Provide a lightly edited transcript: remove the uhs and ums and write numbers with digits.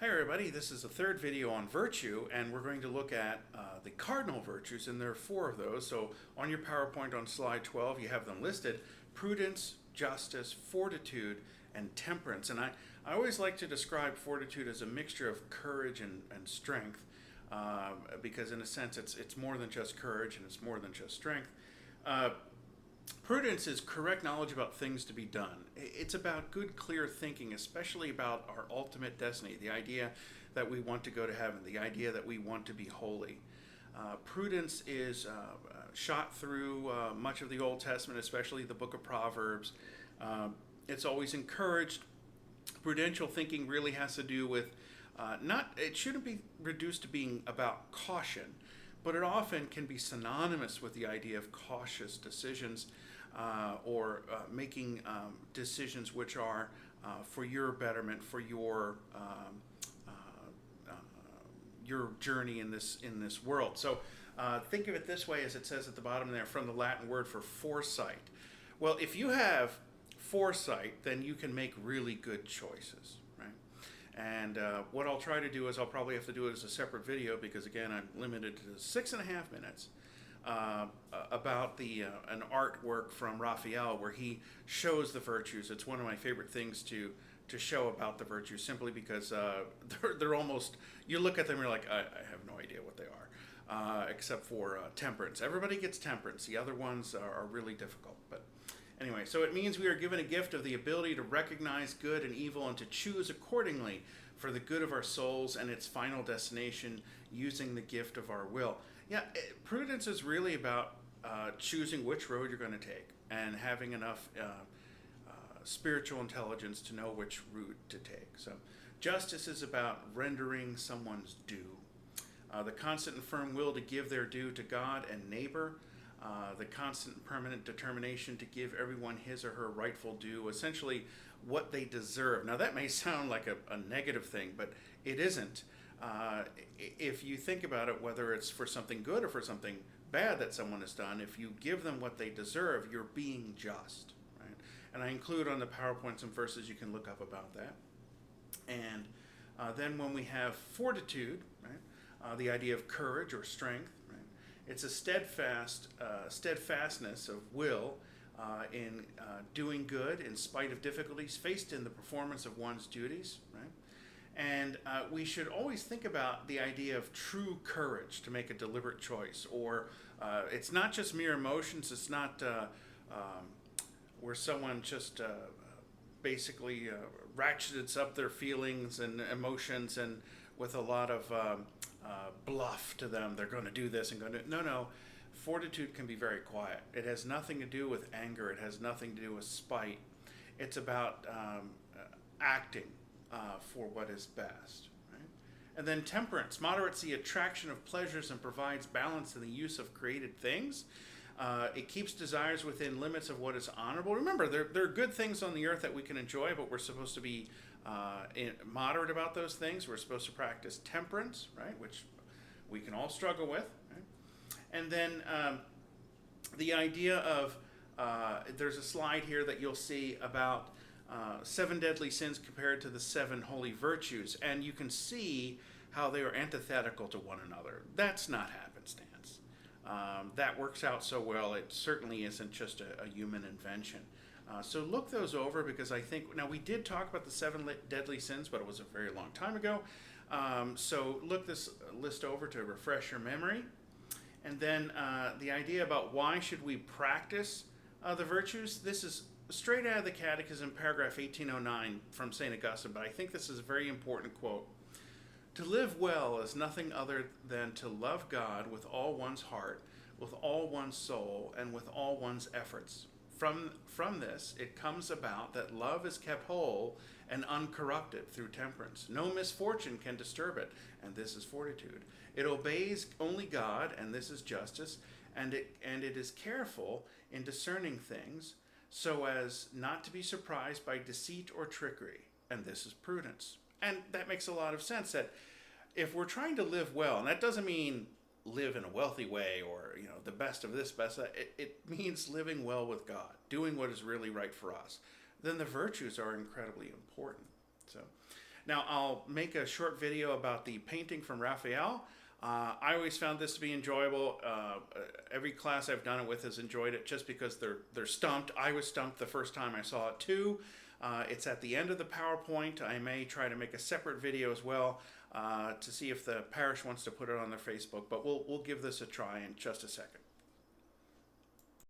Hi everybody, this is the third video on virtue, and we're going to look at the cardinal virtues, and there are four of those. So on your PowerPoint on slide 12, you have them listed: prudence, justice, fortitude, and temperance. And I always like to describe fortitude as a mixture of courage and strength, because in a sense it's more than just courage and it's more than just strength. Prudence is correct knowledge about things to be done. It's about good, clear thinking, especially about our ultimate destiny, the idea that we want to go to heaven, the idea that we want to be holy. Prudence is shot through much of the Old Testament, especially the book of Proverbs. It's always encouraged. Prudential thinking really has to do with it shouldn't be reduced to being about caution, but it often can be synonymous with the idea of cautious decisions, or making decisions which are for your betterment, for your journey in this world. So think of it this way, as it says at the bottom there, from the Latin word for foresight. Well, if you have foresight, then you can make really good choices, right? And what I'll try to do is I'll probably have to do it as a separate video, because again I'm limited to 6.5 minutes, about an artwork from Raphael where he shows the virtues. It's one of my favorite things to show about the virtues, simply because they're almost, you look at them and you're like, I have no idea what they are, except for temperance. Everybody gets temperance. The other ones are really difficult. But anyway, so it means we are given a gift of the ability to recognize good and evil and to choose accordingly for the good of our souls and its final destination, using the gift of our will. Yeah, prudence is really about choosing which road you're going to take and having enough spiritual intelligence to know which route to take. So justice is about rendering someone's due. The constant and firm will to give their due to God and neighbor. The constant and permanent determination to give everyone his or her rightful due, essentially what they deserve. Now that may sound like a negative thing, but it isn't. If you think about it, whether it's for something good or for something bad that someone has done, if you give them what they deserve, you're being just, right? And I include on the PowerPoint some verses you can look up about that. And then when we have fortitude, right, the idea of courage or strength, right, it's a steadfastness of will in doing good in spite of difficulties faced in the performance of one's duties, right? And we should always think about the idea of true courage to make a deliberate choice, or it's not just mere emotions. It's not where someone just basically ratchets up their feelings and emotions, and with a lot of bluff to them, they're going to do this and going to... No. Fortitude can be very quiet. It has nothing to do with anger. It has nothing to do with spite. It's about acting for what is best, right? And then temperance moderates the attraction of pleasures and provides balance in the use of created things. It keeps desires within limits of what is honorable. Remember, there are good things on the earth that we can enjoy, but we're supposed to be moderate about those things. We're supposed to practice temperance, right, which we can all struggle with, right? And then the idea of, there's a slide here that you'll see about 7 deadly sins compared to the 7 holy virtues, and you can see how they are antithetical to one another. That's not happenstance. That works out so well. It certainly isn't just a human invention. So look those over, because I think, now we did talk about the 7 deadly sins, but it was a very long time ago. So look this list over to refresh your memory. And then the idea about why should we practice the virtues. This is straight out of the Catechism, paragraph 1809 from St. Augustine, but I think this is a very important quote. To live well is nothing other than to love God with all one's heart, with all one's soul, and with all one's efforts. From this, it comes about that love is kept whole and uncorrupted through temperance. No misfortune can disturb it, and this is fortitude. It obeys only God, and this is justice, and it is careful in discerning things, so as not to be surprised by deceit or trickery, and this is prudence. And that makes a lot of sense, that if we're trying to live well, and that doesn't mean live in a wealthy way or the best of this, best of that, it means living well with God, doing what is really right for us, then the virtues are incredibly important. So Now, I'll make a short video about the painting from Raphael. I always found this to be enjoyable. Every class I've done it with has enjoyed it just because they're stumped. I was stumped the first time I saw it too. It's at the end of the PowerPoint. I may try to make a separate video as well to see if the parish wants to put it on their Facebook, but we'll give this a try in just a second.